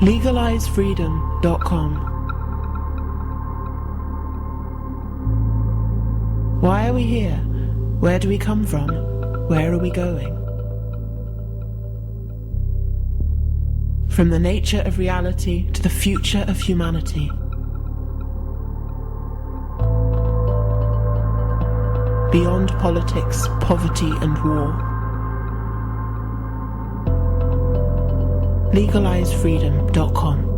LegalizeFreedom.com. Why are we here? Where do we come from? Where are we going? From the nature of reality to the future of humanity. Beyond politics, poverty and war. LegalizeFreedom.com.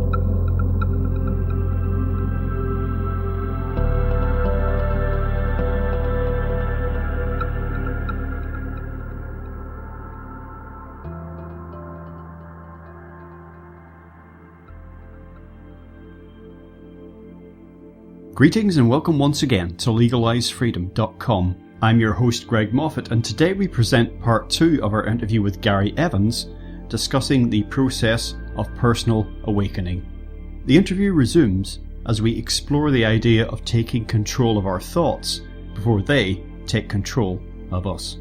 Greetings and welcome once again to LegalizeFreedom.com. I'm your host Greg Moffat, and today we present part 2 of our interview with Gary Evans, discussing the process of personal awakening. The interview resumes as we explore the idea of taking control of our thoughts before they take control of us.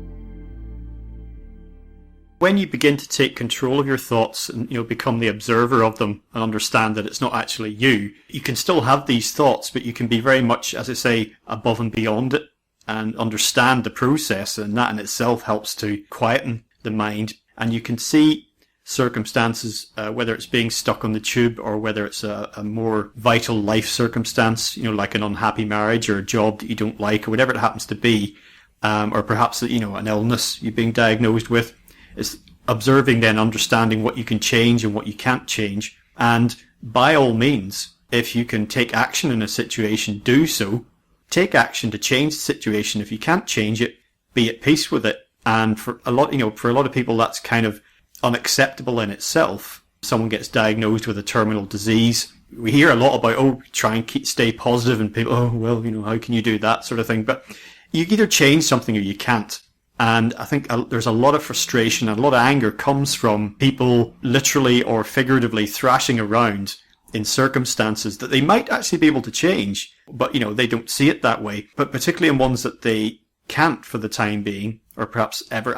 When you begin to take control of your thoughts and become the observer of them and understand that it's not actually you, you can still have these thoughts, but you can be very much, as I say, above and beyond it and understand the process, and that in itself helps to quieten the mind. And you can see circumstances, whether it's being stuck on the tube or whether it's a more vital life circumstance, like an unhappy marriage or a job that you don't like or whatever it happens to be, or perhaps an illness you're being diagnosed with. It's observing, then understanding what you can change and what you can't change. And by all means, if you can take action in a situation, do so. Take action to change the situation. If you can't change it, be at peace with it. And for a lot of people, that's kind of unacceptable in itself. Someone gets diagnosed with a terminal disease. We hear a lot about, try and stay positive, and people, how can you do that sort of thing? But you either change something or you can't. And I think there's a lot of frustration and a lot of anger comes from people literally or figuratively thrashing around in circumstances that they might actually be able to change, but they don't see it that way. But particularly in ones that they can't for the time being, or perhaps ever,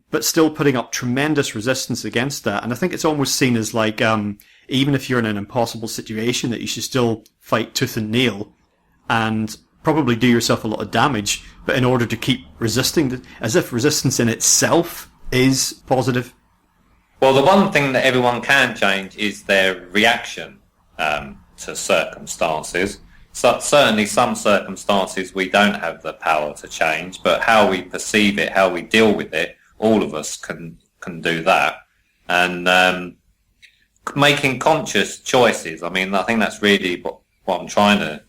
but still putting up tremendous resistance against that. And I think it's almost seen as like, even if you're in an impossible situation, that you should still fight tooth and nail and probably do yourself a lot of damage, but in order to keep resisting, as if resistance in itself is positive. Well, the one thing that everyone can change is their reaction to circumstances. So certainly some circumstances we don't have the power to change, but how we perceive it, how we deal with it, all of us can do that. And making conscious choices, I think that's really what I'm trying to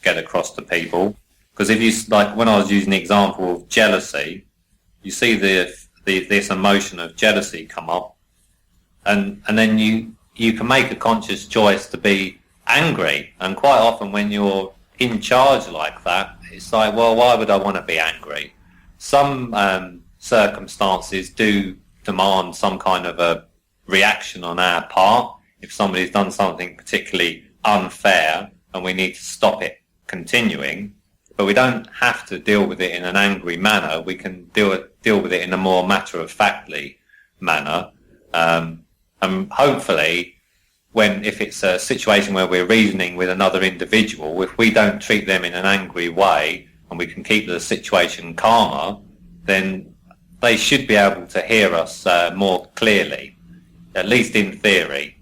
get across to people. Because if you, like when I was using the example of jealousy, you see this emotion of jealousy come up, and then you can make a conscious choice to be angry. And quite often when you're in charge like that, it's like, well, why would I want to be angry? Some circumstances do demand some kind of a reaction on our part. If somebody's done something particularly unfair and we need to stop it continuing, but we don't have to deal with it in an angry manner. We can deal with it in a more matter-of-factly manner. And hopefully, if it's a situation where we're reasoning with another individual, if we don't treat them in an angry way and we can keep the situation calmer, then they should be able to hear us more clearly, at least in theory.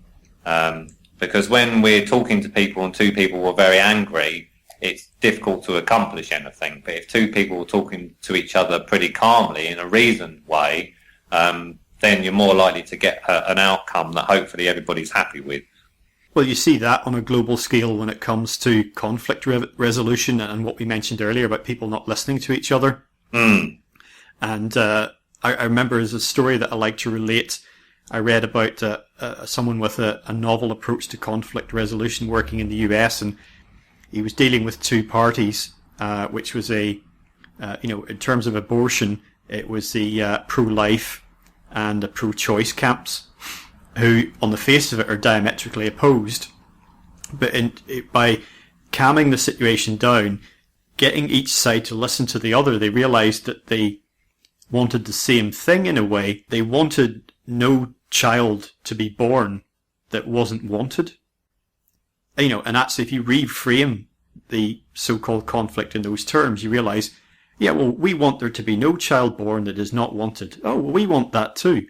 Because when we're talking to people and two people are very angry, it's difficult to accomplish anything. But if two people are talking to each other pretty calmly in a reasoned way, then you're more likely to get an outcome that hopefully everybody's happy with. Well, you see that on a global scale when it comes to conflict resolution and what we mentioned earlier about people not listening to each other. Mm. And I remember there's a story that I like to relate. I read about someone with a novel approach to conflict resolution working in the US, and he was dealing with two parties, which was in terms of abortion, it was the pro-life and the pro-choice camps, who on the face of it are diametrically opposed. But by calming the situation down, getting each side to listen to the other, they realised that they wanted the same thing in a way. They wanted no child to be born that wasn't wanted. And actually, if you reframe the so-called conflict in those terms, you realize, yeah, well, we want there to be no child born that is not wanted. Oh, well, we want that too.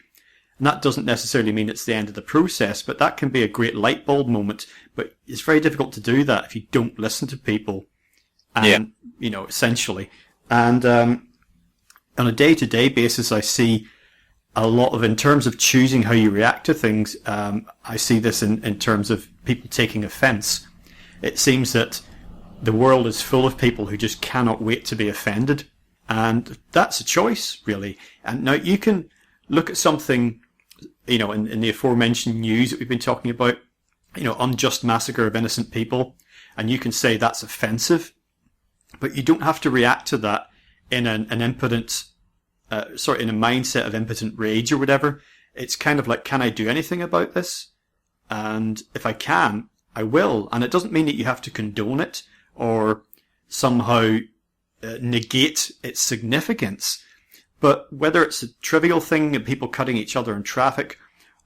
And that doesn't necessarily mean it's the end of the process, but that can be a great light bulb moment. But it's very difficult to do that if you don't listen to people. And, essentially. And on a day-to-day basis, I see a lot of, in terms of choosing how you react to things, I see this in terms of people taking offence. It seems that the world is full of people who just cannot wait to be offended. And that's a choice, really. And now you can look at something, in the aforementioned news that we've been talking about, unjust massacre of innocent people, and you can say that's offensive, but you don't have to react to that in an impotent, in a mindset of impotent rage or whatever. It's kind of like, can I do anything about this? And if I can, I will. And it doesn't mean that you have to condone it or somehow negate its significance. But whether it's a trivial thing of people cutting each other in traffic,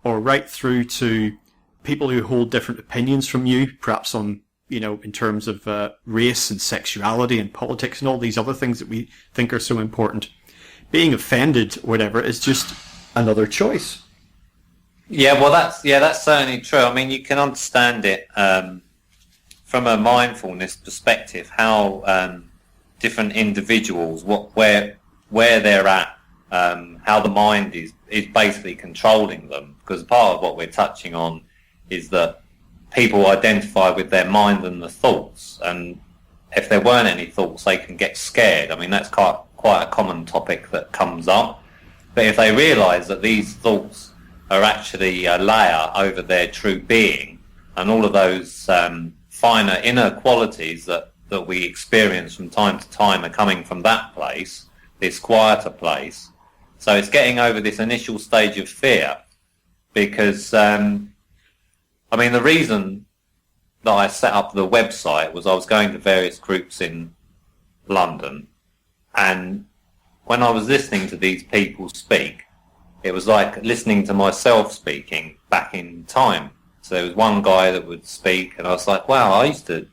or right through to people who hold different opinions from you, perhaps on, in terms of race and sexuality and politics and all these other things that we think are so important, being offended or whatever is just another choice. Yeah, well, that's certainly true. I mean, you can understand it from a mindfulness perspective, how different individuals, where they're at, how the mind is basically controlling them. Because part of what we're touching on is that people identify with their mind and the thoughts, and if there weren't any thoughts, they can get scared. I mean, that's quite a common topic that comes up. But if they realise that these thoughts are actually a layer over their true being, and all of those finer inner qualities that we experience from time to time are coming from that place, this quieter place. So it's getting over this initial stage of fear, because the reason that I set up the website was I was going to various groups in London, and when I was listening to these people speak, it was like listening to myself speaking back in time. So there was one guy that would speak, and I was like, wow, I used to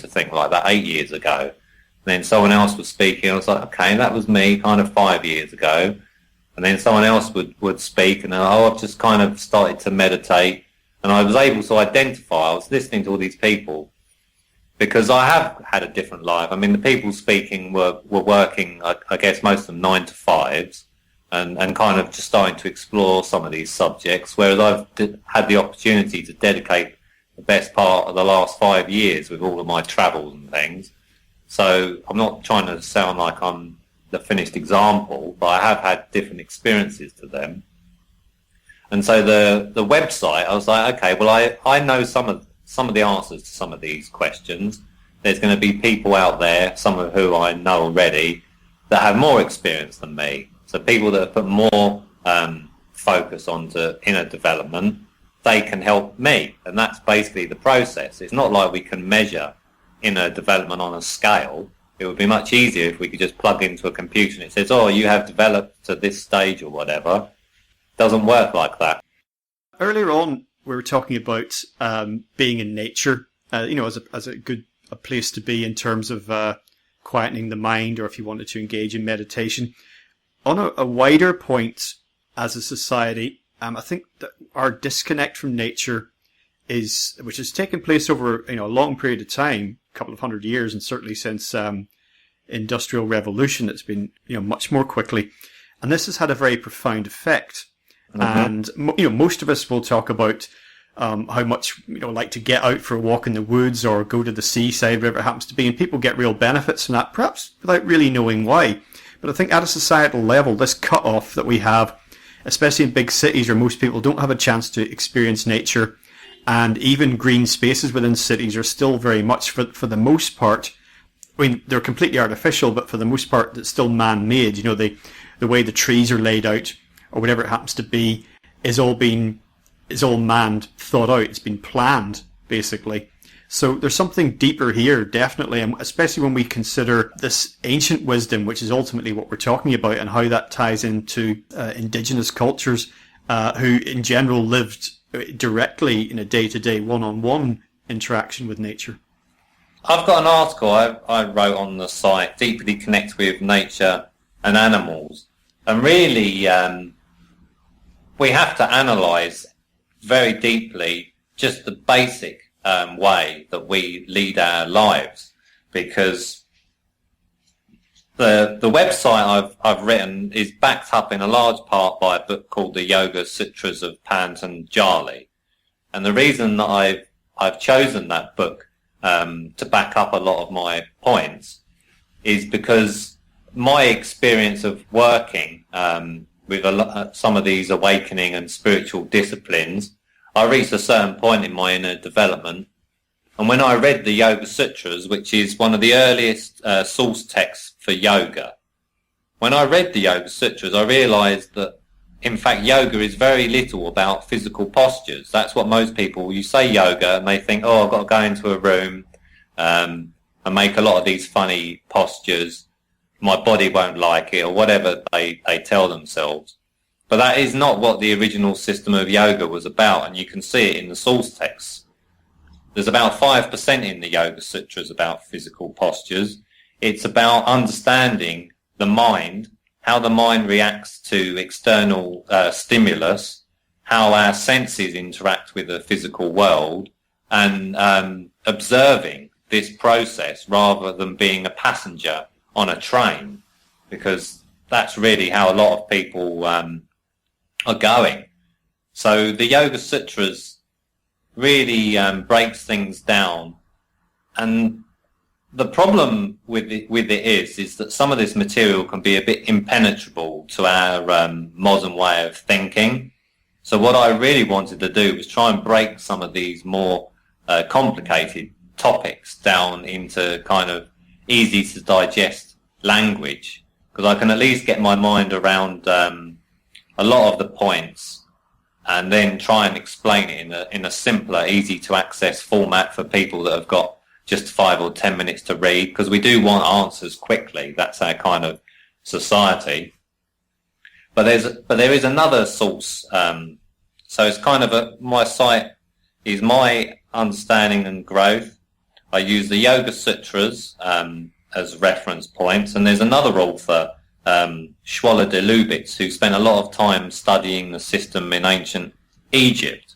think like that 8 years ago. And then someone else was speaking, and I was like, okay, that was me kind of 5 years ago. And then someone else would speak, and then, I've just kind of started to meditate. And I was able to identify, I was listening to all these people, because I have had a different life. I mean, the people speaking were working, I guess, most of them 9 to 5s, and kind of just starting to explore some of these subjects, whereas I've had the opportunity to dedicate the best part of the last 5 years with all of my travels and things. So I'm not trying to sound like I'm the finished example, but I have had different experiences to them. And so the website, I was like, okay, well, I know some of the answers to some of these questions. There's going to be people out there, some of who I know already, that have more experience than me. So people that have put more focus onto inner development, they can help me. And that's basically the process. It's not like we can measure inner development on a scale. It would be much easier if we could just plug into a computer and it says, oh, you have developed to this stage or whatever. It doesn't work like that. Earlier on, we were talking about being in nature, as a place to be in terms of quietening the mind, or if you wanted to engage in meditation. On a wider point, as a society, I think that our disconnect from nature which has taken place over a long period of time, a couple of 100 years, and certainly since Industrial Revolution, it's been much more quickly, and this has had a very profound effect. Mm-hmm. And most of us will talk about how much like to get out for a walk in the woods or go to the seaside, wherever it happens to be, and people get real benefits from that, perhaps without really knowing why. But I think at a societal level, this cut-off that we have, especially in big cities where most people don't have a chance to experience nature, and even green spaces within cities are still very much, for the most part, I mean, they're completely artificial, but for the most part, it's still man-made. The way the trees are laid out, or whatever it happens to be, is all manned, thought out. It's been planned, basically. So there's something deeper here, definitely, and especially when we consider this ancient wisdom, which is ultimately what we're talking about, and how that ties into indigenous cultures who in general lived directly in a day-to-day, one-on-one interaction with nature. I've got an article I wrote on the site, Deeply Connect with Nature and Animals. And really, we have to analyse very deeply just the basic way that we lead our lives, because the website I've written is backed up in a large part by a book called the Yoga Sutras of Patanjali. And the reason that I've chosen that book to back up a lot of my points is because my experience of working with some of these awakening and spiritual disciplines, I reached a certain point in my inner development. And when I read the Yoga Sutras, which is one of the earliest source texts for yoga, when I read the Yoga Sutras, I realised that, in fact, yoga is very little about physical postures. That's what most people, you say yoga, and they think, oh, I've got to go into a room and make a lot of these funny postures. My body won't like it, or whatever they tell themselves. But that is not what the original system of yoga was about, and you can see it in the source texts. There's about 5% in the Yoga Sutras about physical postures. It's about understanding the mind, how the mind reacts to external stimulus, how our senses interact with the physical world, and observing this process rather than being a passenger on a train, because that's really how a lot of people are going. So the Yoga Sutras really breaks things down, and the problem with it is that some of this material can be a bit impenetrable to our modern way of thinking. So what I really wanted to do was try and break some of these more complicated topics down into kind of easy to digest language, because I can at least get my mind around a lot of the points, and then try and explain it in a simpler, easy to access format for people that have got just 5 or 10 minutes to read, because we do want answers quickly. That's our kind of society. But there is another source. So it's kind of my site is my understanding and growth. I use the Yoga Sutras as reference points, and there's another author, Schwaller de Lubitz, who spent a lot of time studying the system in ancient Egypt.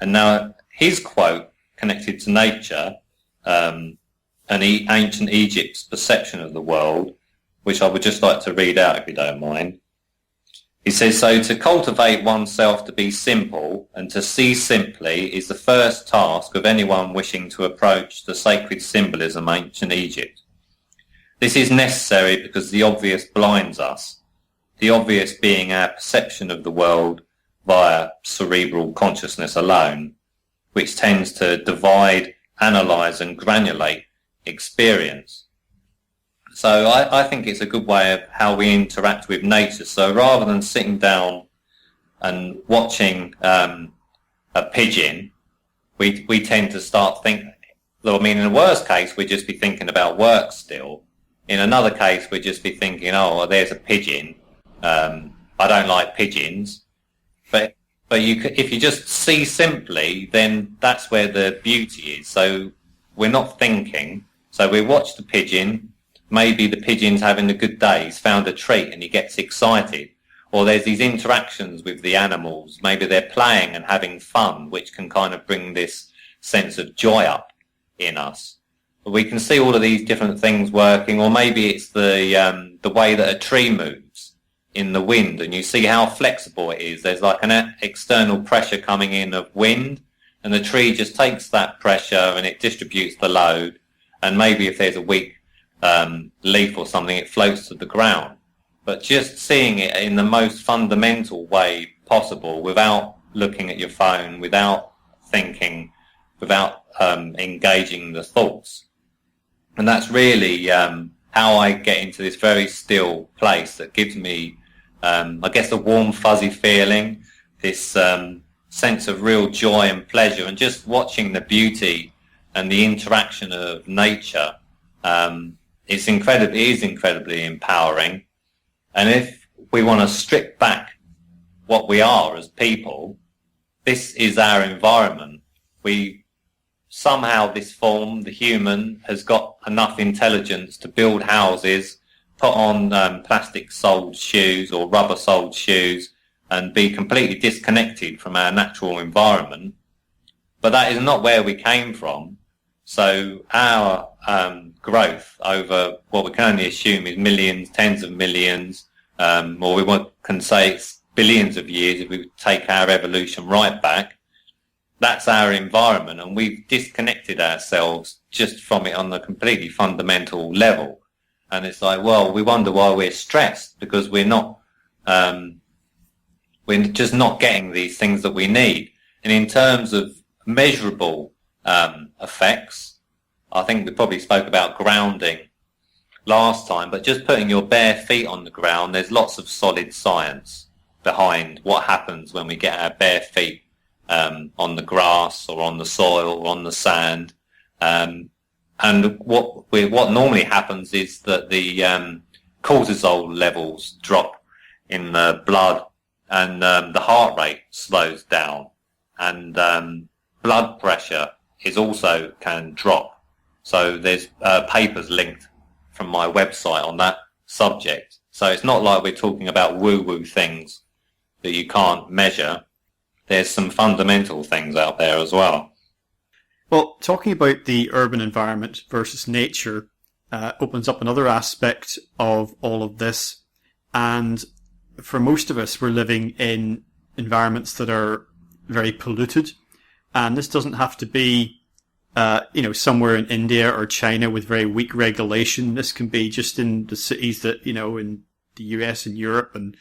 And now his quote connected to nature and ancient Egypt's perception of the world, which I would just like to read out if you don't mind. He says, so to cultivate oneself to be simple and to see simply is the first task of anyone wishing to approach the sacred symbolism of ancient Egypt. This is necessary because the obvious blinds us, the obvious being our perception of the world via cerebral consciousness alone, which tends to divide, analyse and granulate experience. So I think it's a good way of how we interact with nature. So rather than sitting down and watching a pigeon, we tend to start thinking, I mean, in the worst case, we'd just be thinking about work still. In another case, we'd just be thinking, oh, well, there's a pigeon. I don't like pigeons. But if you just see simply, then that's where the beauty is. So we're not thinking. So we watch the pigeon. Maybe the pigeon's having a good day. He's found a treat and he gets excited. Or there's these interactions with the animals. Maybe they're playing and having fun, which can kind of bring this sense of joy up in us. We can see all of these different things working, or maybe it's the way that a tree moves in the wind, and you see how flexible it is. There's like an external pressure coming in of wind, and the tree just takes that pressure and it distributes the load, and maybe if there's a weak leaf or something, it floats to the ground. But just seeing it in the most fundamental way possible, without looking at your phone, without thinking, without engaging the thoughts. And that's really how I get into this very still place that gives me, I guess, a warm, fuzzy feeling, this sense of real joy and pleasure, and just watching the beauty and the interaction of nature. It is incredibly empowering. And if we want to strip back what we are as people. This is our environment. Somehow this form, the human, has got enough intelligence to build houses, put on plastic-soled shoes or rubber-soled shoes, and be completely disconnected from our natural environment. But that is not where we came from. So our growth over what we can only assume is millions, tens of millions, or can say it's billions of years if we take our evolution right back. That's our environment, and we've disconnected ourselves just from it on a completely fundamental level. And it's like, well, we wonder why we're stressed, because we're just not getting these things that we need. And in terms of measurable effects, I think we probably spoke about grounding last time, but just putting your bare feet on the ground, there's lots of solid science behind what happens when we get our bare feet on the grass or on the soil or on the sand. And what normally happens is that the cortisol levels drop in the blood, and the heart rate slows down, and blood pressure can drop. So there's papers linked from my website on that subject. So it's not like we're talking about woo-woo things that you can't measure. There's some fundamental things out there as well. Well, talking about the urban environment versus nature opens up another aspect of all of this. And for most of us, we're living in environments that are very polluted. And this doesn't have to be, somewhere in India or China with very weak regulation. This can be just in the cities that, in the US and Europe and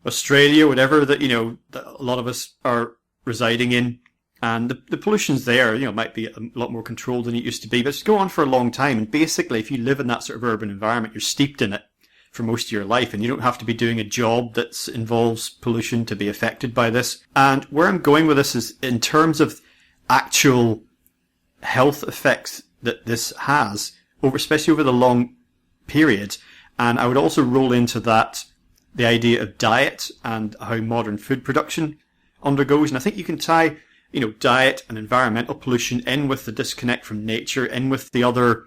Australia, whatever that a lot of us are residing in, and the pollution's there. Might be a lot more controlled than it used to be, but it's go on for a long time. And basically, if you live in that sort of urban environment, you're steeped in it for most of your life, and you don't have to be doing a job that involves pollution to be affected by this. And where I'm going with this is in terms of actual health effects that this has, especially over the long period. And I would also roll into that the idea of diet and how modern food production undergoes. And I think you can tie, diet and environmental pollution in with the disconnect from nature, in with the other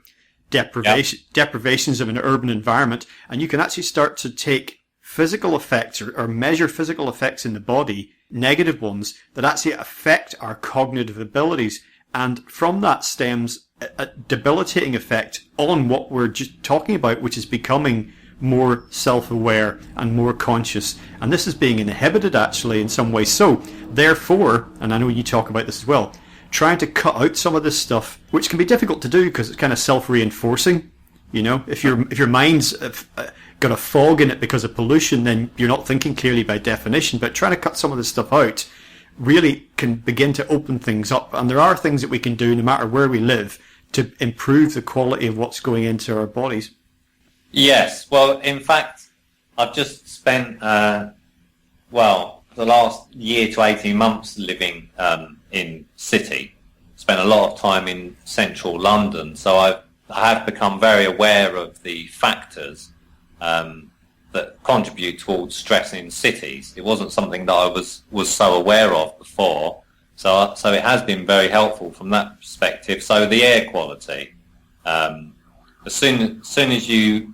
deprivations of an urban environment. And you can actually start to take physical effects or measure physical effects in the body, negative ones, that actually affect our cognitive abilities. And from that stems a debilitating effect on what we're just talking about, which is becoming more self-aware and more conscious. And this is being inhibited actually in some ways. So therefore, and I know you talk about this as well, trying to cut out some of this stuff, which can be difficult to do because it's kind of self-reinforcing. If your mind's got a fog in it because of pollution, then you're not thinking clearly by definition. But trying to cut some of this stuff out really can begin to open things up. And there are things that we can do no matter where we live to improve the quality of what's going into our bodies. Yes. Well, in fact, I've just spent, the last year to 18 months living in city. Spent a lot of time in central London. So I have become very aware of the factors that contribute towards stress in cities. It wasn't something that I was so aware of before. So it has been very helpful from that perspective. So the air quality, as soon as you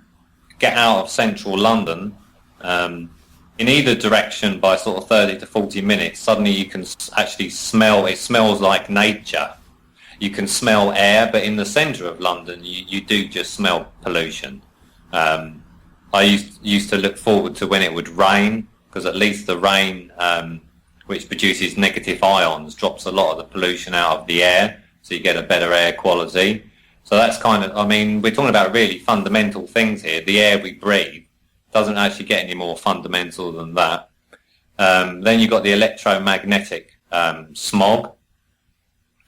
get out of central London, in either direction by sort of 30 to 40 minutes, suddenly you can actually smell, it smells like nature. You can smell air, but in the centre of London, you do just smell pollution. I used to look forward to when it would rain, because at least the rain, which produces negative ions, drops a lot of the pollution out of the air, so you get a better air quality. So that's we're talking about really fundamental things here. The air we breathe doesn't actually get any more fundamental than that. Then you've got the electromagnetic smog.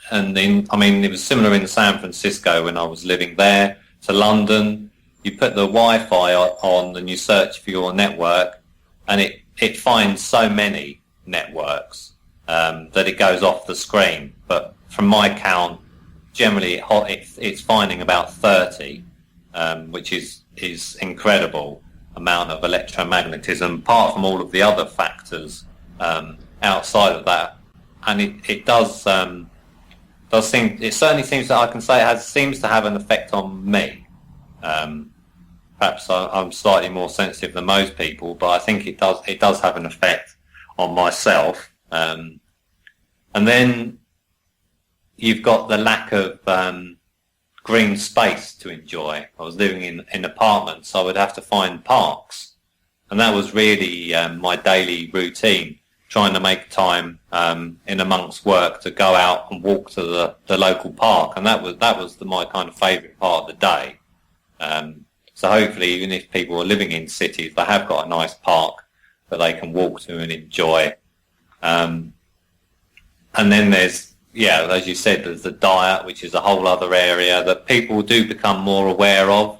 And it was similar in San Francisco when I was living there to London. You put the Wi-Fi on and you search for your network, and it finds so many networks that it goes off the screen. But from my count, generally it's finding about 30, which is incredible amount of electromagnetism, apart from all of the other factors outside of that, and it does seem, it certainly seems that I can say seems to have an effect on me. Perhaps I'm slightly more sensitive than most people, but I think it does have an effect on myself. And then you've got the lack of green space to enjoy. I was living in apartments, so I would have to find parks, and that was really my daily routine, trying to make time in amongst work to go out and walk to the local park, and that was my kind of favourite part of the day. So hopefully, even if people are living in cities, they have got a nice park that they can walk to and enjoy. And then there's, as you said, there's the diet, which is a whole other area that people do become more aware of.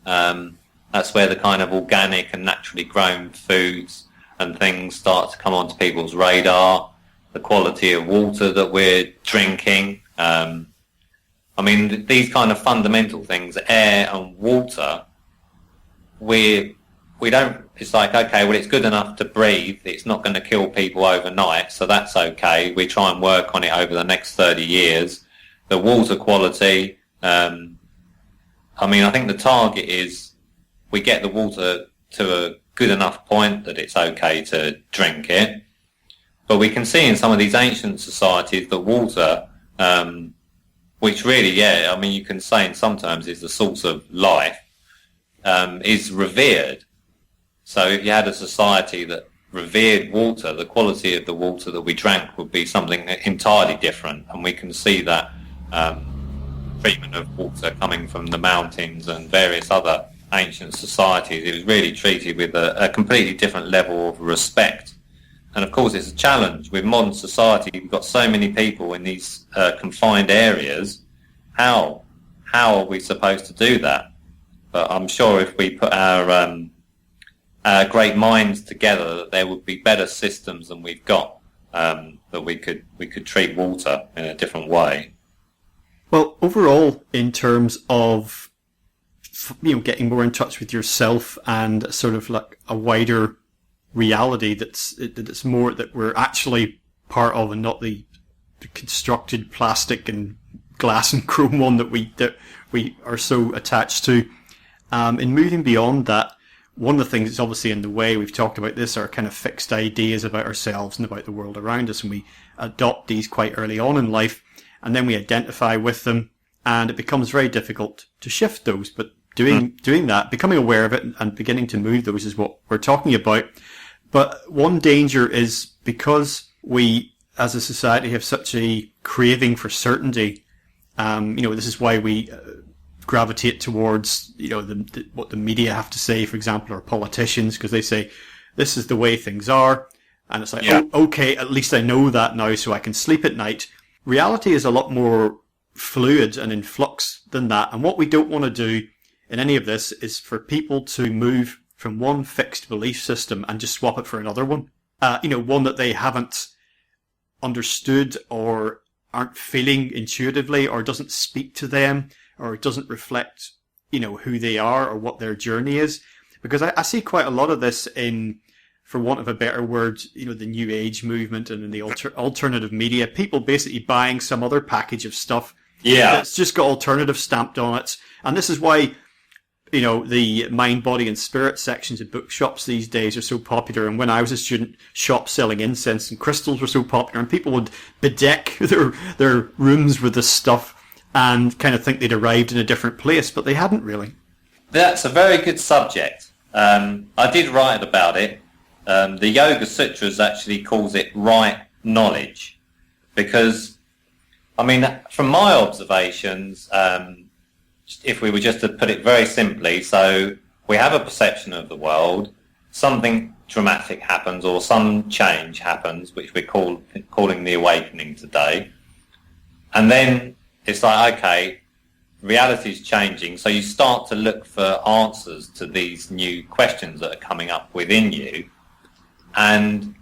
That's where the kind of organic and naturally grown foods and things start to come onto people's radar. The quality of water that we're drinking. I mean, these kind of fundamental things, air and water, we don't, it's like, okay, well, it's good enough to breathe. It's not going to kill people overnight, so that's okay. We try and work on it over the next 30 years. The water quality, I mean, I think the target is we get the water to a good enough point that it's okay to drink it. But we can see in some of these ancient societies that water, which really, I mean, you can say in some terms is the source of life, is revered. So if you had a society that revered water, the quality of the water that we drank would be something entirely different. And we can see that treatment of water coming from the mountains and various other ancient societies. It was really treated with a completely different level of respect. And of course, it's a challenge. With modern society, we've got so many people in these confined areas. How are we supposed to do that? But I'm sure if we put our great minds together, that there would be better systems than we've got, that we could treat water in a different way. Well, overall, in terms of getting more in touch with yourself and sort of like a wider reality that's more that we're actually part of, and not the constructed plastic and glass and chrome one that we are so attached to. In moving beyond that, one of the things that's obviously in the way, we've talked about this, are kind of fixed ideas about ourselves and about the world around us, and we adopt these quite early on in life, and then we identify with them, and it becomes very difficult to shift those. But doing that, becoming aware of it and beginning to move those is what we're talking about. But one danger is, because we as a society have such a craving for certainty, this is why we gravitate towards, what the media have to say, for example, or politicians, because they say, this is the way things are. And it's like, okay, at least I know that now, so I can sleep at night. Reality is a lot more fluid and in flux than that. And what we don't want to do in any of this is for people to move from one fixed belief system and just swap it for another one. One that they haven't understood or aren't feeling intuitively, or doesn't speak to them, or doesn't reflect, who they are or what their journey is. Because I see quite a lot of this in, for want of a better word, the New Age movement and in the alternative media. People basically buying some other package of stuff that's just got alternative stamped on it. And this is why, the mind, body and spirit sections of bookshops these days are so popular. And when I was a student, shops selling incense and crystals were so popular, and people would bedeck their rooms with this stuff and kind of think they'd arrived in a different place, but they hadn't really. That's a very good subject. I did write about it. The Yoga Sutras actually calls it right knowledge, because, from my observations, if we were just to put it very simply, so we have a perception of the world, something dramatic happens or some change happens, which we're calling the awakening today, and then it's like, okay, reality's changing, so you start to look for answers to these new questions that are coming up within you, and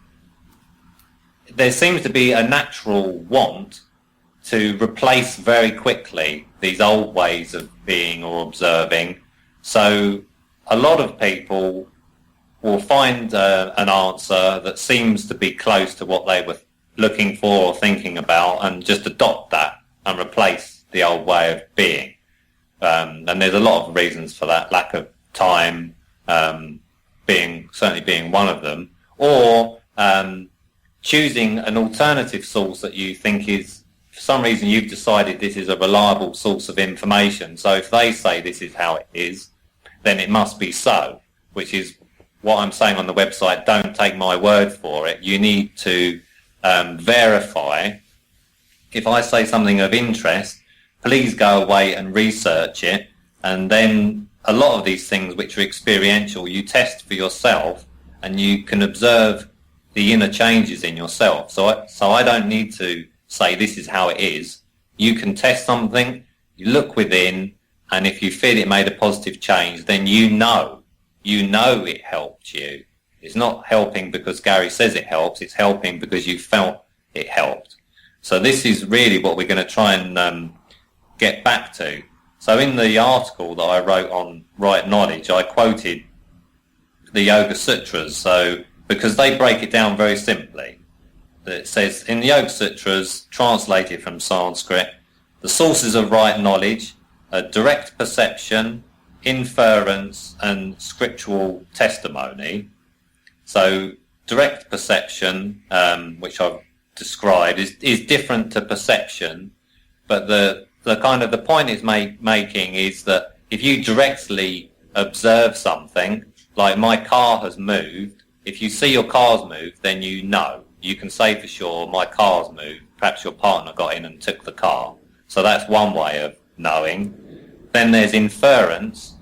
there seems to be a natural want to replace very quickly these old ways of being or observing. So a lot of people will find an answer that seems to be close to what they were looking for or thinking about, and just adopt that and replace the old way of being. And there's a lot of reasons for that, lack of time certainly being one of them, or choosing an alternative source that you think is, for some reason you've decided this is a reliable source of information. So if they say this is how it is, then it must be so, which is what I'm saying on the website. Don't take my word for it. You need to verify. If I say something of interest, please go away and research it. And then a lot of these things which are experiential, you test for yourself, and you can observe the inner changes in yourself. So I don't need to say this is how it is. You can test something, you look within, and if you feel it made a positive change, then you know it helped you. It's not helping because Gary says it helps, it's helping because you felt it helped. So this is really what we're going to try and get back to. So in the article that I wrote on Right Knowledge, I quoted the Yoga Sutras, so because they break it down very simply. It says in the Yoga Sutras, translated from Sanskrit, the sources of right knowledge are direct perception, inference, and scriptural testimony. So direct perception, which I've described, is different to perception, but the point it's making is that if you directly observe something, like my car has moved, if you see your car's moved, then you know. You can say for sure my car's moved. Perhaps your partner got in and took the car. So that's one way of knowing. Then there's inference,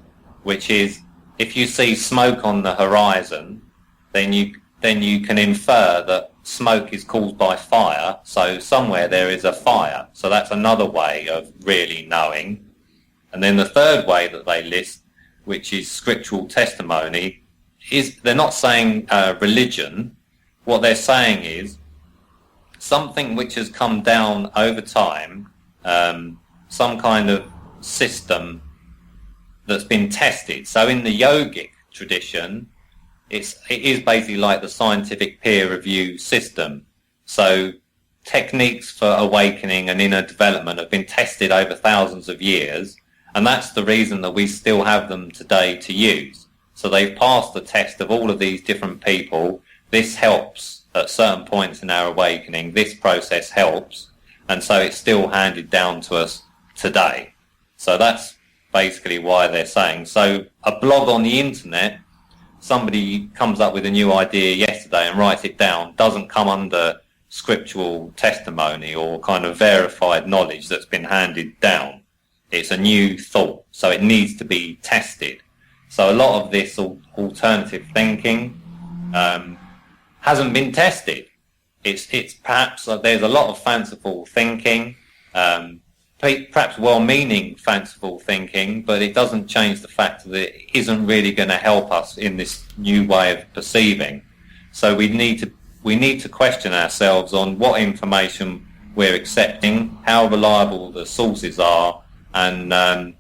which is if you see smoke on the horizon, then you can infer that smoke is caused by fire, so somewhere there is a fire. So that's another way of really knowing. And then the third way that they list, which is scriptural testimony, is they're not saying religion. What they're saying is something which has come down over time, some kind of system that's been tested. So in the yogic tradition, it is basically like the scientific peer review system. So techniques for awakening and inner development have been tested over thousands of years, and that's the reason that we still have them today to use. So they've passed the test of all of these different people. This helps at certain points in our awakening. This process helps, and so it's still handed down to us today. So that's basically why they're saying. So a blog on the internet, somebody comes up with a new idea yesterday and writes it down, doesn't come under scriptural testimony or kind of verified knowledge that's been handed down. It's a new thought, so it needs to be tested. So a lot of this alternative thinking hasn't been tested. It's perhaps there's a lot of fanciful thinking, perhaps well-meaning fanciful thinking, but it doesn't change the fact that it isn't really going to help us in this new way of perceiving. So we need to question ourselves on what information we're accepting, how reliable the sources are, and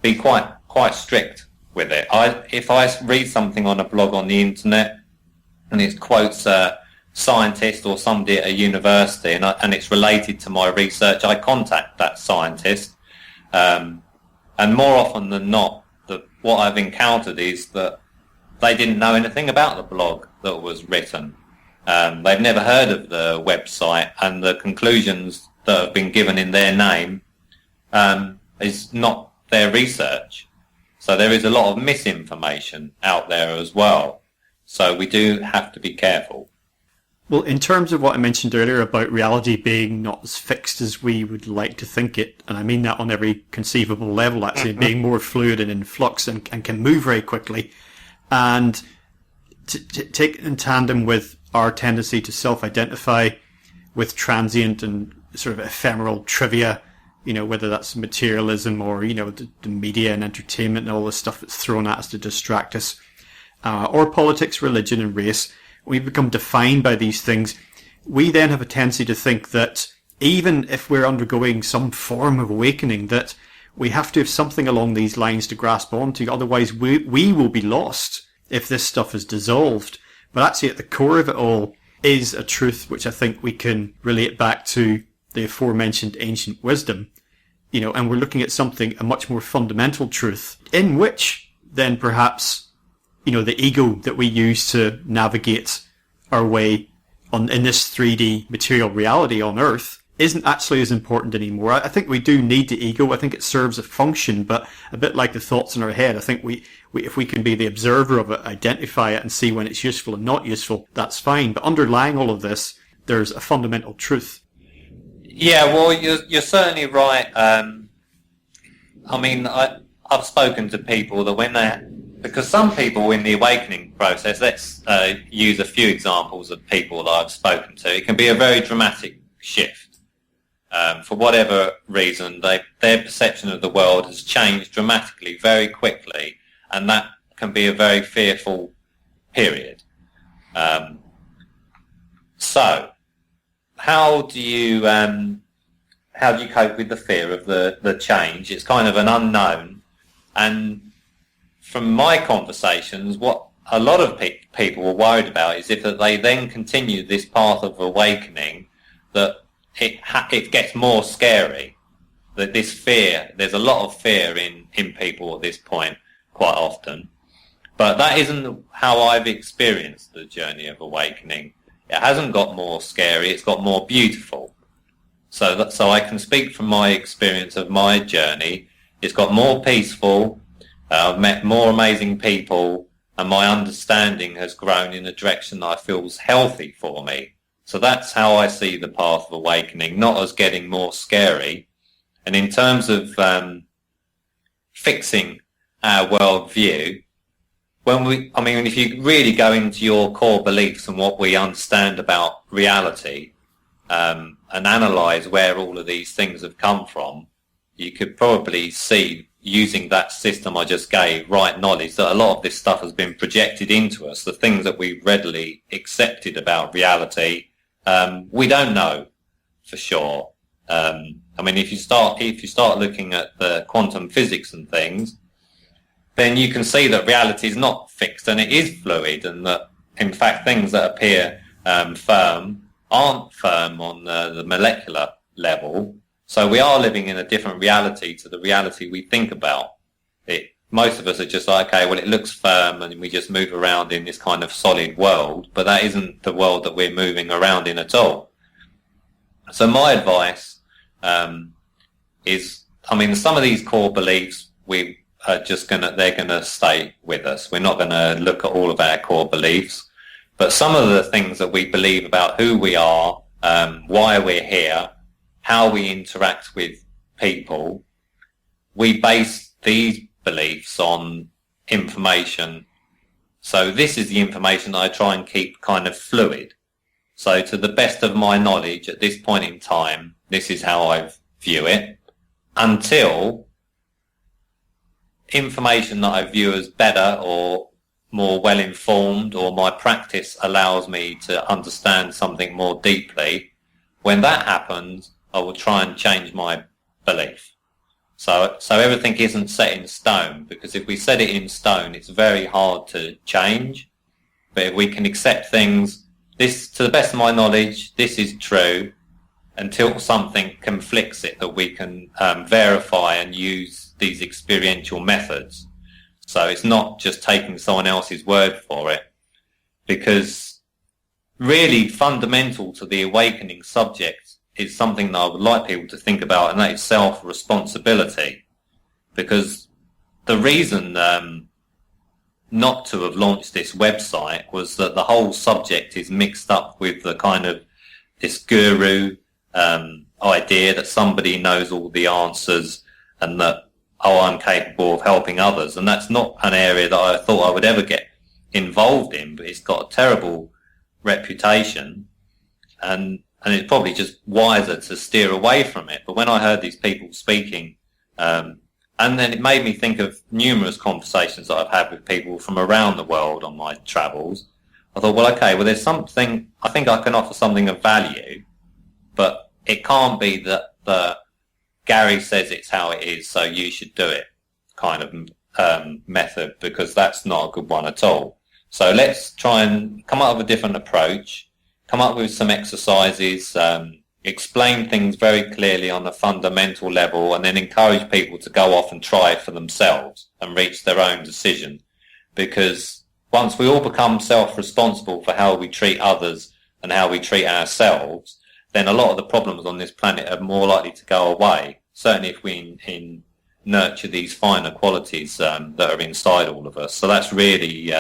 be quite strict with it. If I read something on a blog on the internet and it quotes a scientist or somebody at a university and it's related to my research, I contact that scientist. And more often than not, what I've encountered is that they didn't know anything about the blog that was written. They've never heard of the website, and the conclusions that have been given in their name is not their research. So there is a lot of misinformation out there as well. So we do have to be careful. Well, in terms of what I mentioned earlier about reality being not as fixed as we would like to think it, and I mean that on every conceivable level, actually, being more fluid and in flux and can move very quickly, and to take in tandem with our tendency to self-identify with transient and sort of ephemeral trivia, whether that's materialism or, the media and entertainment and all the stuff that's thrown at us to distract us, or politics, religion and race. We become defined by these things. We then have a tendency to think that even if we're undergoing some form of awakening, that we have to have something along these lines to grasp onto, otherwise we will be lost. if this stuff is dissolved. But actually at the core of it all is a truth which I think we can relate back to the aforementioned ancient wisdom, and we're looking at something, a much more fundamental truth, in which then perhaps, the ego that we use to navigate our way in this 3D material reality on Earth isn't actually as important anymore. I think we do need the ego. I think it serves a function, but a bit like the thoughts in our head, I think we if we can be the observer of it, identify it and see when it's useful and not useful, that's fine. But underlying all of this, there's a fundamental truth. Yeah, well, you're certainly right. I've spoken to people that because some people in the awakening process, let's use a few examples of people that I've spoken to, it can be a very dramatic shift. For whatever reason, their perception of the world has changed dramatically, very quickly, and that can be a very fearful period. So, how do you cope with the fear of the change? It's kind of an unknown, and from my conversations, what a lot of people were worried about is if they then continue this path of awakening, that it gets more scary. That this fear, there's a lot of fear in people at this point quite often. But that isn't how I've experienced the journey of awakening. It hasn't got more scary, it's got more beautiful. So I can speak from my experience of my journey. It's got more peaceful, I've met more amazing people, and my understanding has grown in a direction that I feel is healthy for me. So that's how I see the path of awakening, not as getting more scary. And in terms of fixing our worldview, if you really go into your core beliefs and what we understand about reality, and analyse where all of these things have come from, you could probably see, using that system I just gave, right knowledge, that a lot of this stuff has been projected into us. The things that we readily accepted about reality, we don't know for sure. If you start looking at the quantum physics and things, then you can see that reality is not fixed and it is fluid, and that in fact things that appear firm aren't firm on the molecular level. So we are living in a different reality to the reality we think about. Most of us are just like, okay, well, it looks firm and we just move around in this kind of solid world, but that isn't the world that we're moving around in at all. So my advice is, some of these core beliefs, we are they're gonna stay with us. We're not gonna look at all of our core beliefs, but some of the things that we believe about who we are, why we're here, how we interact with people, we base these beliefs on information. So this is the information that I try and keep kind of fluid. So to the best of my knowledge at this point in time, this is how I view it, until information that I view as better or more well-informed, or my practice allows me to understand something more deeply. When that happens, I will try and change my belief. So everything isn't set in stone, because if we set it in stone, it's very hard to change. But if we can accept things, this, to the best of my knowledge, this is true, until something conflicts it, that we can verify and use these experiential methods. So it's not just taking someone else's word for it, because really fundamental to the awakening subject is something that I would like people to think about, and that is self-responsibility. Because the reason not to have launched this website was that the whole subject is mixed up with the kind of this guru idea that somebody knows all the answers, and that, I'm capable of helping others. And that's not an area that I thought I would ever get involved in, but it's got a terrible reputation, and it's probably just wiser to steer away from it. But when I heard these people speaking, and then it made me think of numerous conversations that I've had with people from around the world on my travels. I thought, well, okay, there's something, I think I can offer something of value, but it can't be that Gary says it's how it is, so you should do it kind of method, because that's not a good one at all. So let's try and come up with a different approach, come up with some exercises, explain things very clearly on a fundamental level, and then encourage people to go off and try it for themselves and reach their own decision. Because once we all become self-responsible for how we treat others and how we treat ourselves, then a lot of the problems on this planet are more likely to go away. Certainly if we nurture these finer qualities that are inside all of us. So that's really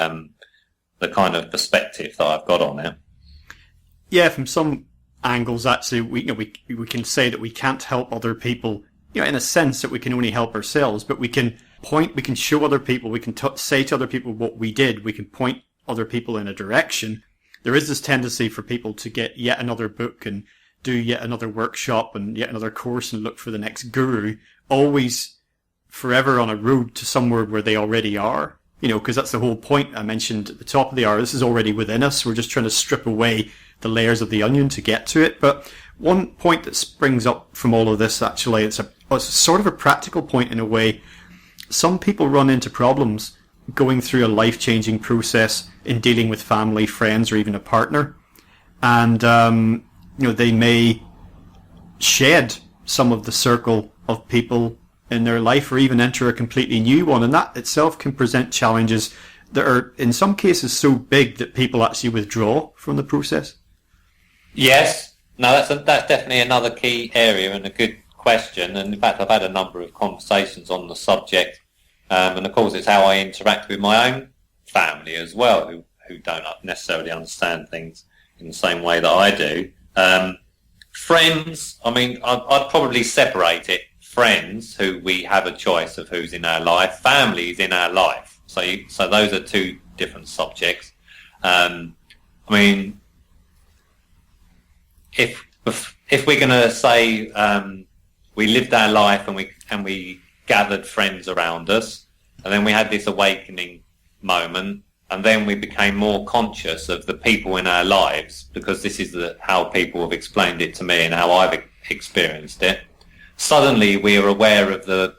the kind of perspective that I've got on it. Yeah, from some angles, actually, we can say that we can't help other people, in a sense that we can only help ourselves, but we can show other people, we can say to other people what we did, we can point other people in a direction. There is this tendency for people to get yet another book and do yet another workshop and yet another course and look for the next guru, always forever on a road to somewhere where they already are, because that's the whole point I mentioned at the top of the hour. This is already within us. We're just trying to strip away the layers of the onion to get to it. But one point that springs up from all of this, actually, it's sort of a practical point in a way. Some people run into problems going through a life-changing process in dealing with family, friends, or even a partner. And, they may shed some of the circle of people in their life or even enter a completely new one. And that itself can present challenges that are, in some cases, so big that people actually withdraw from the process. Yes. No, that's definitely another key area and a good question. And in fact, I've had a number of conversations on the subject. And of course, it's how I interact with my own family as well, who don't necessarily understand things in the same way that I do. Friends, I'd probably separate it. Friends, who we have a choice of who's in our life. Family is in our life. So those are two different subjects. If we're going to say we lived our life and we gathered friends around us, and then we had this awakening moment, and then we became more conscious of the people in our lives, because this is how people have explained it to me and how I've experienced it. Suddenly we are aware of the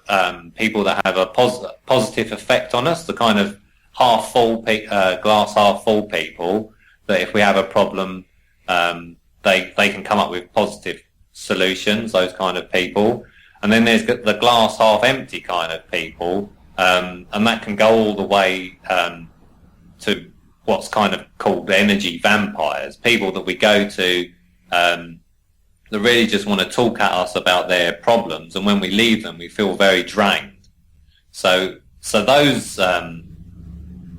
people that have a positive effect on us, the kind of half full glass half full people, that if we have a problem, they can come up with positive solutions, those kind of people. And then there's the glass half empty kind of people, and that can go all the way to what's kind of called energy vampires, people that we go to that really just want to talk at us about their problems, and when we leave them we feel very drained. So those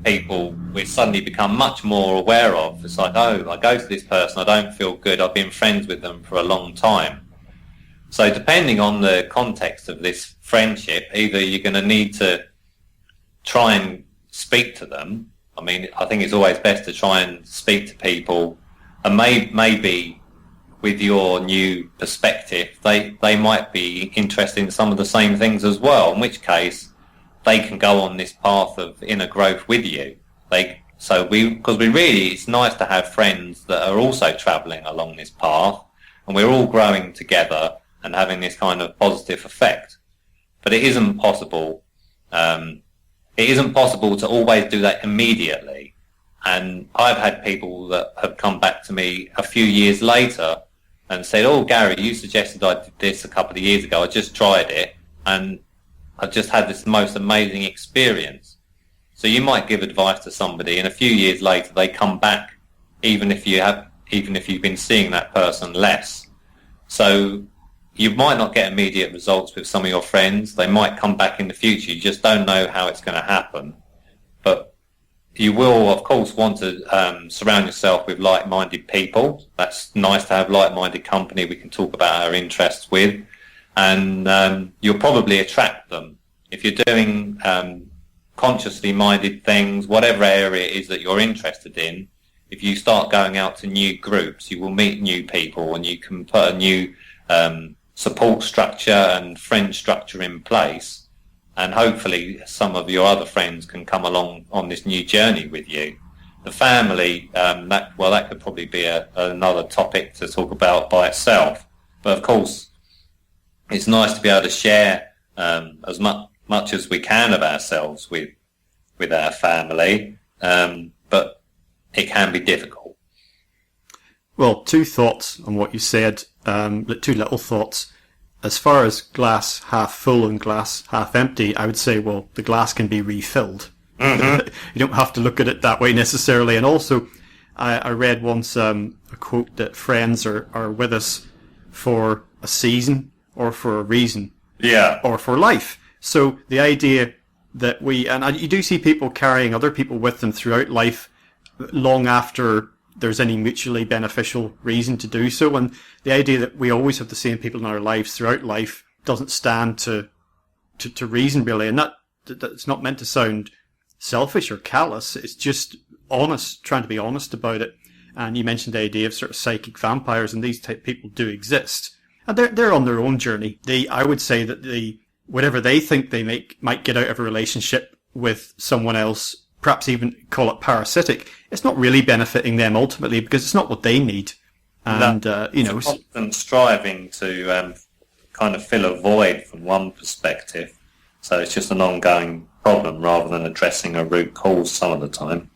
people we suddenly become much more aware of. It's like, oh, I go to this person, I don't feel good, I've been friends with them for a long time. So depending on the context of this friendship, either you're going to need to try and speak to them. I think it's always best to try and speak to people, and maybe with your new perspective, they might be interested in some of the same things as well, in which case they can go on this path of inner growth with you. Because it's nice to have friends that are also travelling along this path, and we're all growing together and having this kind of positive effect. But it isn't possible. It isn't possible to always do that immediately. And I've had people that have come back to me a few years later and said, oh, Gary, you suggested I did this a couple of years ago. I just tried it, and I've just had this most amazing experience. So you might give advice to somebody, and a few years later they come back, even if you've been seeing that person less. So you might not get immediate results with some of your friends. They might come back in the future. You just don't know how it's going to happen. But you will, of course, want to surround yourself with like-minded people. That's nice to have like-minded company we can talk about our interests with. And you'll probably attract them. If you're doing consciously minded things, whatever area it is that you're interested in, if you start going out to new groups, you will meet new people, and you can put a new support structure and friend structure in place, and hopefully some of your other friends can come along on this new journey with you. The family, that could probably be another topic to talk about by itself. But of course, it's nice to be able to share as much as we can of ourselves with our family. but it can be difficult. Well, two thoughts on what you said, two little thoughts. As far as glass half full and glass half empty, I would say, well, the glass can be refilled. Mm-hmm. You don't have to look at it that way necessarily. And also, I read once a quote that friends are with us for a season or for a reason. Yeah. Or for life. So the idea that you do see people carrying other people with them throughout life long after there's any mutually beneficial reason to do so. And the idea that we always have the same people in our lives throughout life doesn't stand to reason, really. And that's not meant to sound selfish or callous. It's just honest, trying to be honest about it. And you mentioned the idea of sort of psychic vampires, and these type of people do exist. And they're on their own journey. I would say that whatever they think they might get out of a relationship with someone else, perhaps even call it parasitic, it's not really benefiting them ultimately, because it's not what they need. And, constant striving to kind of fill a void from one perspective. So it's just an ongoing problem rather than addressing a root cause some of the time.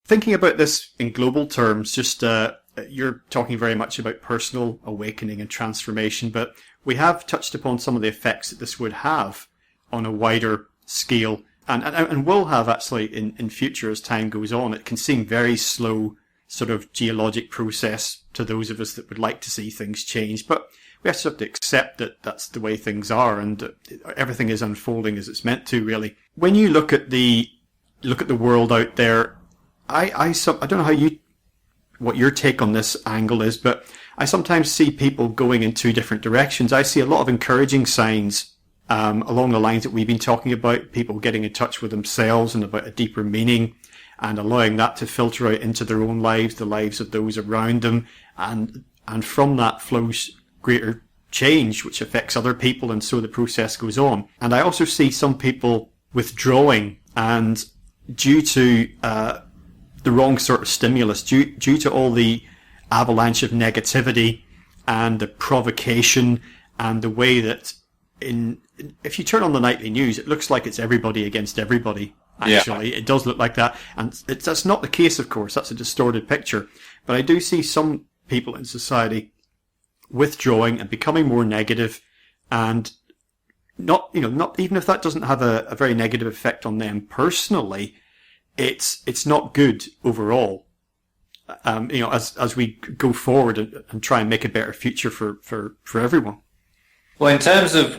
Thinking about this in global terms, you're talking very much about personal awakening and transformation, but we have touched upon some of the effects that this would have on a wider scale, and will have actually in future as time goes on. It can seem very slow, sort of geologic process to those of us that would like to see things change, but we have to accept that that's the way things are, and everything is unfolding as it's meant to, really. When you look at the world out there, I don't know what your take on this angle is, but I sometimes see people going in two different directions. I see a lot of encouraging signs along the lines that we've been talking about, people getting in touch with themselves and about a deeper meaning, and allowing that to filter out into their own lives, the lives of those around them, and from that flows greater change, which affects other people, and so the process goes on. And I also see some people withdrawing, and due to the wrong sort of stimulus, due to all the avalanche of negativity and the provocation and the way that if you turn on the nightly news, it looks like it's everybody against everybody. Actually, yeah. It does look like that. And that's not the case, of course. That's a distorted picture. But I do see some people in society withdrawing and becoming more negative, and not even if that doesn't have a very negative effect on them personally, it's not good overall. As we go forward and try and make a better future for everyone. Well, in terms of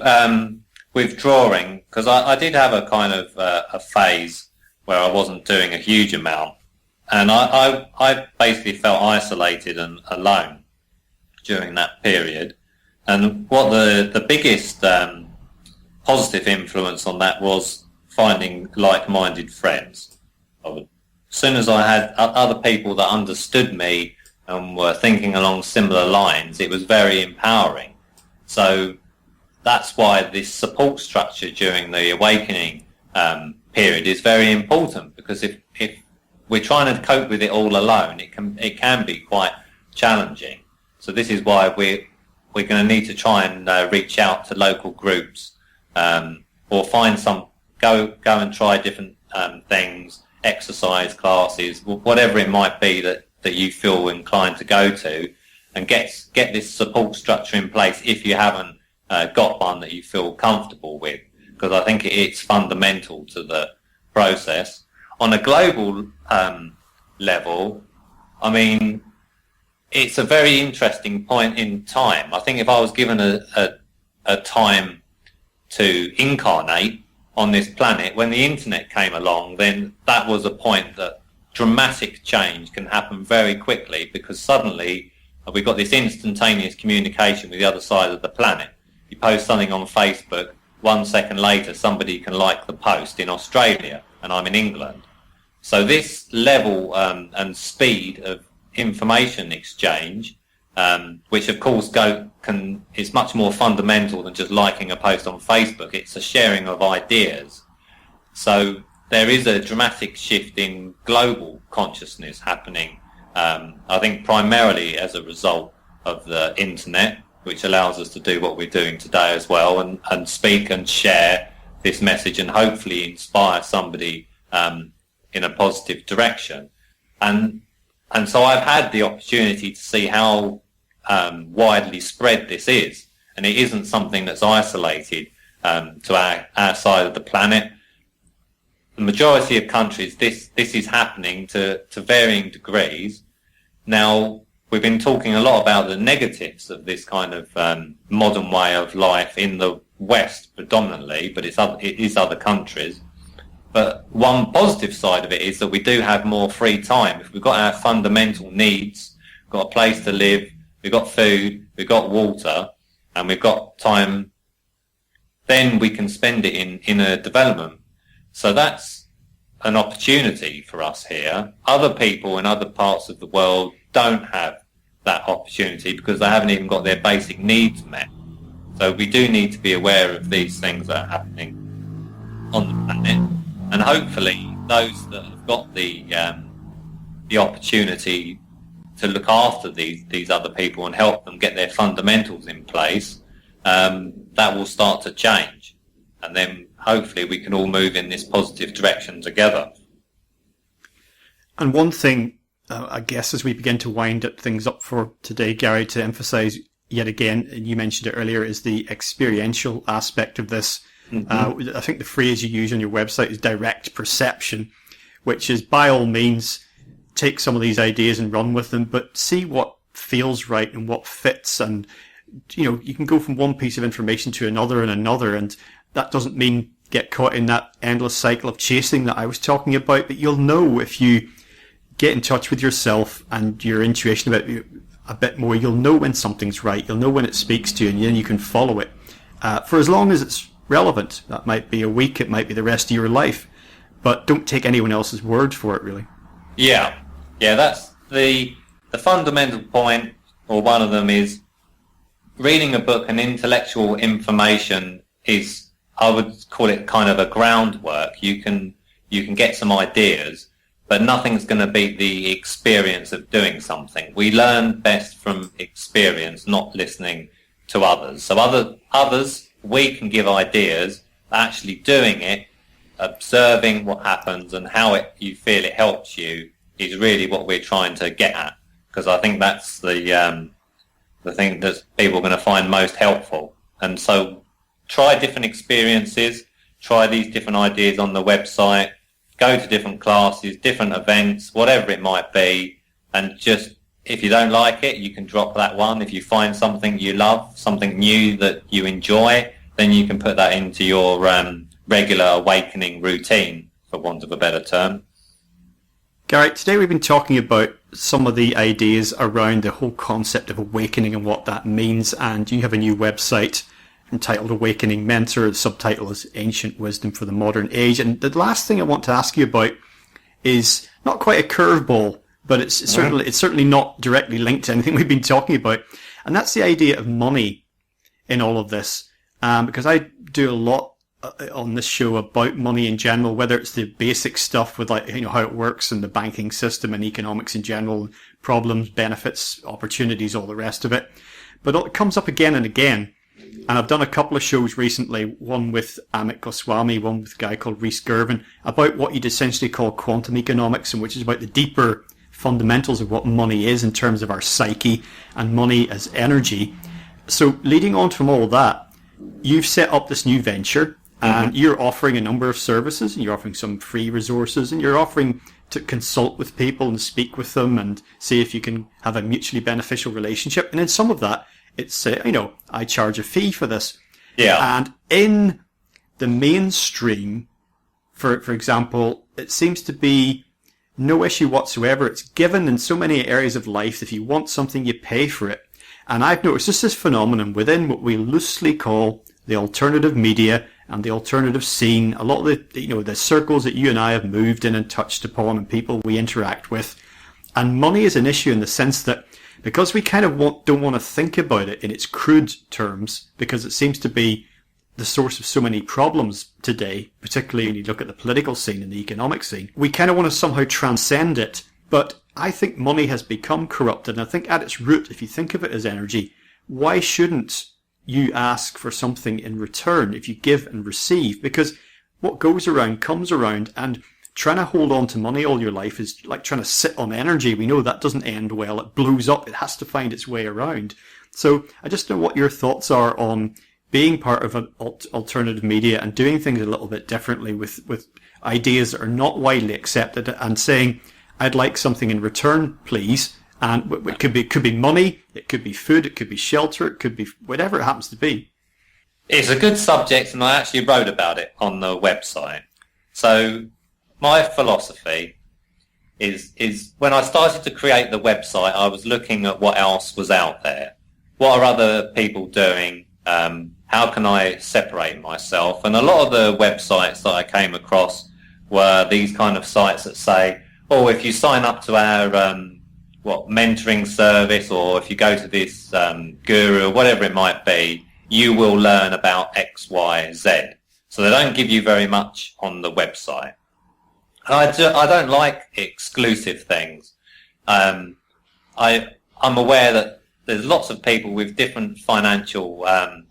withdrawing, because I did have a kind of a phase where I wasn't doing a huge amount, and I basically felt isolated and alone during that period. And what the biggest positive influence on that was finding like-minded friends. As soon as I had other people that understood me and were thinking along similar lines, it was very empowering. So that's why this support structure during the awakening period is very important, because if we're trying to cope with it all alone, it can be quite challenging. So this is why we're going to need to try and reach out to local groups, or find go and try different things, exercise classes, whatever it might be that you feel inclined to go to, and get this support structure in place if you haven't got one that you feel comfortable with, because I think it's fundamental to the process. On a global level, I mean, it's a very interesting point in time. I think if I was given a time to incarnate on this planet, when the internet came along, then that was a point that dramatic change can happen very quickly, because suddenly we've got this instantaneous communication with the other side of the planet. You post something on Facebook, 1 second later somebody can like the post in Australia, and I'm in England. So this level and speed of information exchange, which of course is much more fundamental than just liking a post on Facebook. It's a sharing of ideas. So there is a dramatic shift in global consciousness happening, I think primarily as a result of the internet, which allows us to do what we're doing today as well, and speak and share this message, and hopefully inspire somebody in a positive direction. And so I've had the opportunity to see how widely spread this is. And it isn't something that's isolated to our side of the planet. The majority of countries, this is happening to varying degrees. Now, we've been talking a lot about the negatives of this kind of modern way of life in the West predominantly, but it is other countries. But one positive side of it is that we do have more free time. If we've got our fundamental needs, we've got a place to live, we've got food, we've got water, and we've got time, then we can spend it in a development. So that's an opportunity for us here. Other people in other parts of the world don't have that opportunity because they haven't even got their basic needs met. So we do need to be aware of these things that are happening on the planet. And hopefully those that have got the opportunity to look after these other people and help them get their fundamentals in place, that will start to change. And then hopefully we can all move in this positive direction together. And one thing, I guess, as we begin to wind things up for today, Gary, to emphasise yet again, and you mentioned it earlier, is the experiential aspect of this. I think the phrase you use on your website is direct perception, which is by all means take some of these ideas and run with them, but see what feels right and what fits. And, you know, you can go from one piece of information to another and another, and that doesn't mean get caught in that endless cycle of chasing that I was talking about, but you'll know if you get in touch with yourself and your intuition about a bit more, you'll know when something's right, you'll know when it speaks to you, and then you can follow it for as long as it's relevant. That might be a week, it might be the rest of your life, but don't take anyone else's word for it, really. Yeah, that's the fundamental point, or one of them, is reading a book and intellectual information is, I would call it kind of a groundwork. You can get some ideas, but nothing's going to beat the experience of doing something. We learn best from experience, not listening to others. So others, we can give ideas, actually doing it, observing what happens and how you feel it helps you is really what we're trying to get at. Because I think that's the thing that people are going to find most helpful. And so try different experiences, try these different ideas on the website, go to different classes, different events, whatever it might be, and just, if you don't like it, you can drop that one. If you find something you love, something new that you enjoy, then you can put that into your regular awakening routine, for want of a better term. Gary, today we've been talking about some of the ideas around the whole concept of awakening and what that means, and you have a new website entitled Awakening Mentor. The subtitle is Ancient Wisdom for the Modern Age. And the last thing I want to ask you about is not quite a curveball, but it's certainly not directly linked to anything we've been talking about, and that's the idea of money in all of this. Because I do a lot on this show about money in general, whether it's the basic stuff with, like, you know, how it works in the banking system and economics in general, problems, benefits, opportunities, all the rest of it. But it comes up again and again. And I've done a couple of shows recently, one with Amit Goswami, one with a guy called Rhys Gervin, about what you'd essentially call quantum economics, and which is about the deeper fundamentals of what money is in terms of our psyche and money as energy. So leading on from all that, you've set up this new venture, and you're offering a number of services, and you're offering some free resources, and you're offering to consult with people and speak with them and see if you can have a mutually beneficial relationship. And in some of that, it's, I charge a fee for this. Yeah. And in the mainstream, for example, it seems to be no issue whatsoever. It's given in so many areas of life that if you want something, you pay for it. And I've noticed this phenomenon within what we loosely call the alternative media and the alternative scene. A lot of the circles that you and I have moved in and touched upon and people we interact with. And money is an issue in the sense that because we kind of don't want to think about it in its crude terms, because it seems to be the source of so many problems today, particularly when you look at the political scene and the economic scene, we kind of want to somehow transcend it. But I think money has become corrupted, and I think at its root, if you think of it as energy, why shouldn't you ask for something in return if you give and receive? Because what goes around comes around, and trying to hold on to money all your life is like trying to sit on energy. We know that doesn't end well. It blows up. It has to find its way around. So I just know what your thoughts are on being part of an alternative media and doing things a little bit differently with ideas that are not widely accepted and saying, I'd like something in return, please. And it could be money, it could be food, it could be shelter, it could be whatever it happens to be. It's a good subject, and I actually wrote about it on the website. So my philosophy is when I started to create the website, I was looking at what else was out there. What are other people doing? How can I separate myself? And a lot of the websites that I came across were these kind of sites that say, oh, if you sign up to our mentoring service, or if you go to this guru, or whatever it might be, you will learn about X, Y, Z. So they don't give you very much on the website. I don't like exclusive things. I'm aware that there's lots of people with different financial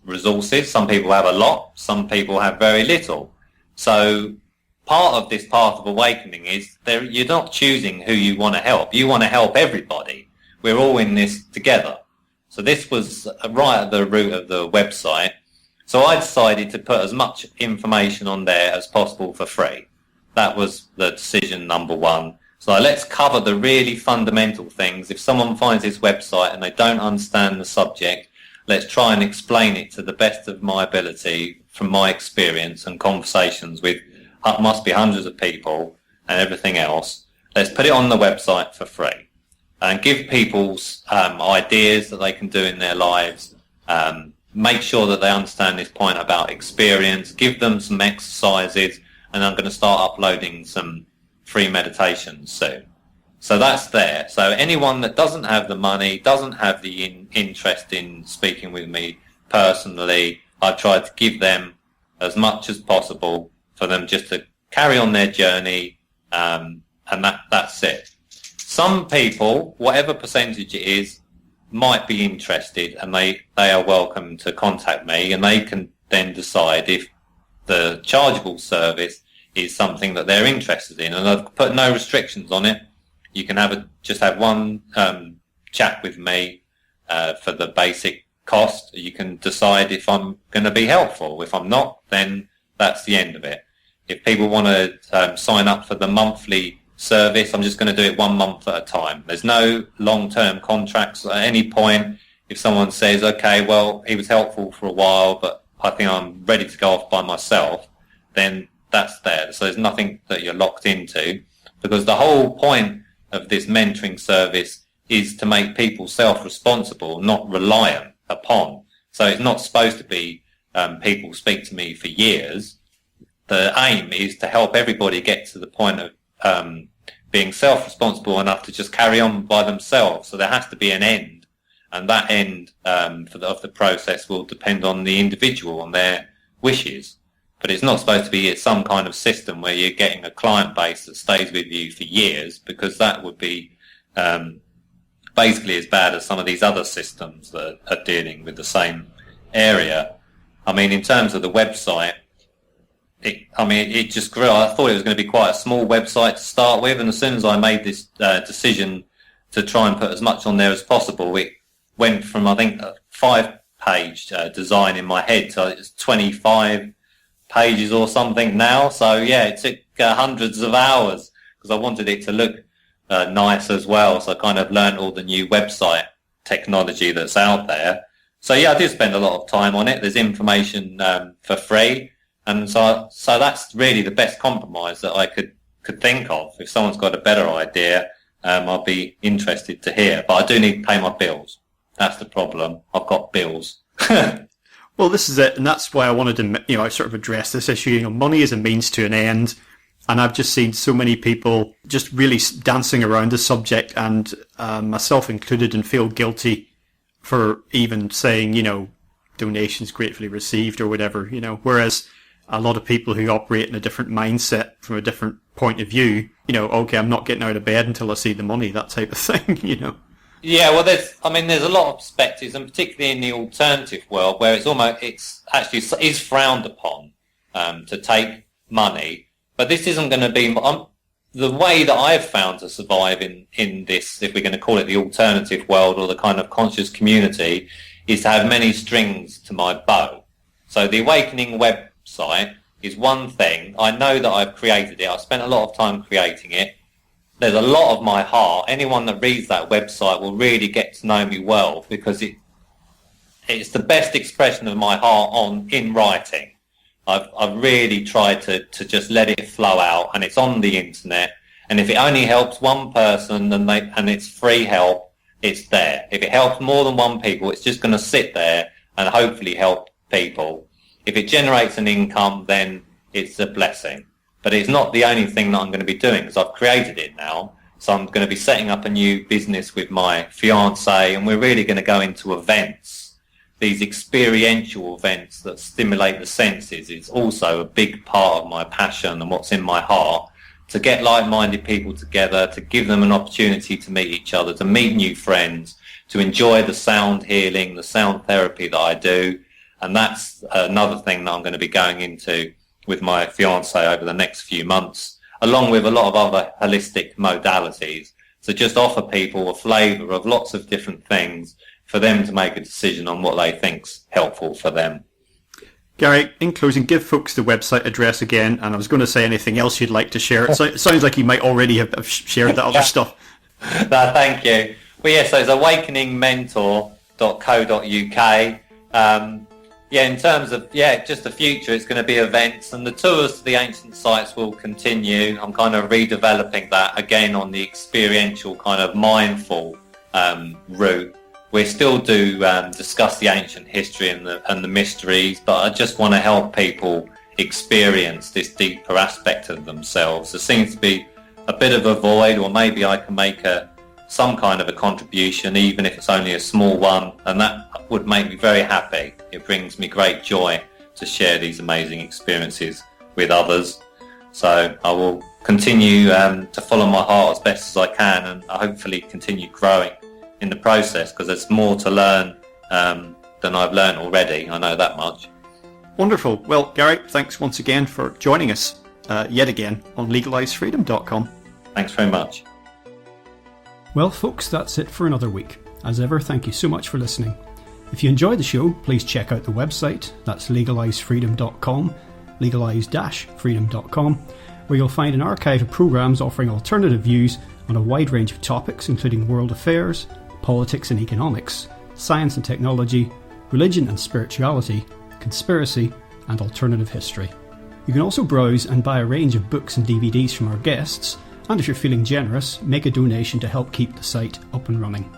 resources. Some people have a lot, some people have very little. So part of this path of awakening is you're not choosing who you want to help. You want to help everybody. We're all in this together. So this was right at the root of the website. So I decided to put as much information on there as possible for free. That was the decision number one. So let's cover the really fundamental things. If someone finds this website and they don't understand the subject, let's try and explain it to the best of my ability from my experience and conversations with must be hundreds of people and everything else. Let's put it on the website for free and give people ideas that they can do in their lives. Make sure that they understand this point about experience. Give them some exercises, and I'm going to start uploading some free meditations soon. So that's there. So anyone that doesn't have the money, doesn't have the interest in speaking with me personally, I've tried to give them as much as possible for them just to carry on their journey, and that's it. Some people, whatever percentage it is, might be interested, and they are welcome to contact me, and they can then decide if the chargeable service is something that they're interested in. And I've put no restrictions on it. You can just have one chat with me for the basic cost. You can decide if I'm going to be helpful. If I'm not, then that's the end of it. If people want to sign up for the monthly service, I'm just going to do it 1 month at a time. There's no long-term contracts at any point. If someone says, okay, well, he was helpful for a while, but I think I'm ready to go off by myself, then that's there. So there's nothing that you're locked into, because the whole point of this mentoring service is to make people self-responsible, not reliant upon. So it's not supposed to be people speak to me for years. The aim is to help everybody get to the point of being self-responsible enough to just carry on by themselves. So there has to be an end, and that end of the process will depend on the individual and their wishes. But it's not supposed to be some kind of system where you're getting a client base that stays with you for years, because that would be basically as bad as some of these other systems that are dealing with the same area. I mean, in terms of the website, it just grew. I thought it was going to be quite a small website to start with, and as soon as I made this decision to try and put as much on there as possible, it went from, I think, a 5-page design in my head to it's 25 pages or something now. So yeah, it took hundreds of hours because I wanted it to look nice as well. So I kind of learned all the new website technology that's out there. So yeah, I did spend a lot of time on it. There's information for free. And so that's really the best compromise that I could think of. If someone's got a better idea, I'll be interested to hear. But I do need to pay my bills. That's the problem. I've got bills. Well, this is it, and that's why I wanted to, sort of address this issue. Money is a means to an end, and I've just seen so many people just really dancing around the subject, and myself included, and feel guilty for even saying, donations gratefully received or whatever, whereas a lot of people who operate in a different mindset from a different point of view, okay, I'm not getting out of bed until I see the money, that type of thing, Yeah, well, there's a lot of perspectives, and particularly in the alternative world, where it's actually frowned upon to take money. But this isn't going to be. the way that I've found to survive in this, if we're going to call it the alternative world or the kind of conscious community, is to have many strings to my bow. So the Awakening website is one thing. I know that I've created it. I've spent a lot of time creating it. There's a lot of my heart. Anyone that reads that website will really get to know me well, because it's the best expression of my heart in writing. I've really tried to just let it flow out, and it's on the internet. And if it only helps one person and it's free help, it's there. If it helps more than one people, it's just going to sit there and hopefully help people. If it generates an income, then it's a blessing. But it's not the only thing that I'm going to be doing, because I've created it now. So I'm going to be setting up a new business with my fiance, and we're really going to go into events. These experiential events that stimulate the senses is also a big part of my passion and what's in my heart, to get like-minded people together, to give them an opportunity to meet each other, to meet new friends, to enjoy the sound healing, the sound therapy that I do. And that's another thing that I'm going to be going into with my fiance over the next few months, along with a lot of other holistic modalities. So just offer people a flavour of lots of different things for them to make a decision on what they think's helpful for them. Gary, in closing, give folks the website address again, and I was going to say anything else you'd like to share. It sounds like you might already have shared that other stuff. No, thank you. Well, yeah, so it's awakeningmentor.co.uk. In terms of, just the future, it's going to be events, and the tours to the ancient sites will continue. I'm kind of redeveloping that again on the experiential kind of mindful route. We still do discuss the ancient history and the mysteries, but I just want to help people experience this deeper aspect of themselves. There seems to be a bit of a void, or maybe I can make some kind of a contribution, even if it's only a small one, and that would make me very happy. It brings me great joy to share these amazing experiences with others. So I will continue to follow my heart as best as I can, and hopefully continue growing in the process, because there's more to learn than I've learned already. I know that much. Wonderful. Well, Gary, thanks once again for joining us yet again on legalizefreedom.com. Thanks very much. Well, folks, that's it for another week. As ever, thank you so much for listening. If you enjoyed the show, please check out the website. That's legalizefreedom.com, legalize-freedom.com, where you'll find an archive of programmes offering alternative views on a wide range of topics, including world affairs, politics and economics, science and technology, religion and spirituality, conspiracy, and alternative history. You can also browse and buy a range of books and DVDs from our guests, and if you're feeling generous, make a donation to help keep the site up and running.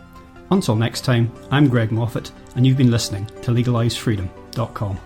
Until next time, I'm Greg Moffat, and you've been listening to legalizefreedom.com.